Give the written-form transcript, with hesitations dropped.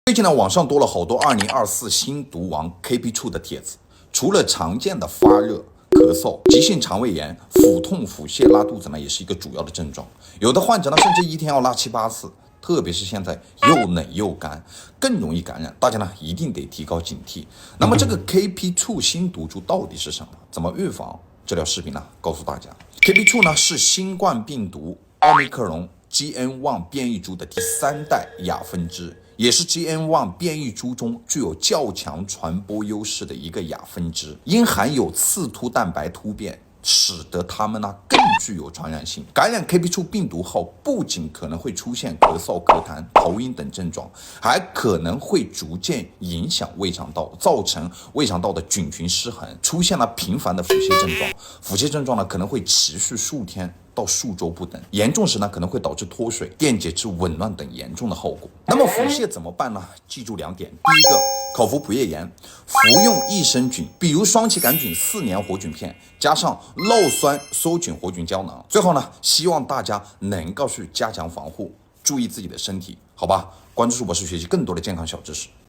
最近呢，网上多了好多2024新毒王 KP2 的帖子，除了常见的发热、咳嗽、急性肠胃炎、腹痛、腹泻、拉肚子呢，也是一个主要的症状。有的患者呢，甚至一天要拉7、8次，特别是现在又冷又干，更容易感染。大家呢一定得提高警惕。那么这个 KP2 新毒株到底是什么？怎么预防？这条视频呢告诉大家 ，KP2 呢是新冠病毒奥密克戎 GN1 变异株的第3代亚分支。也是 GN1 变异株中具有较强传播优势的一个亚分支，因含有刺突蛋白突变，使得它们更具有传染性。感染 KP2 病毒后，不仅可能会出现咳嗽、咳痰、头晕等症状，还可能会逐渐影响胃肠道，造成胃肠道的菌群失衡，出现了频繁的腹泻症状。腹泻症状呢，可能会持续数天到数周不等，严重时呢可能会导致脱水、电解质紊乱等严重的后果。那么腹泻怎么办呢？记住2点：第一个，口服补液盐，服用益生菌，比如双歧杆菌4年活菌片，加上酪酸梭菌活菌胶囊。最后呢，希望大家能够去加强防护，注意自己的身体，好吧？关注树博士，学习更多的健康小知识。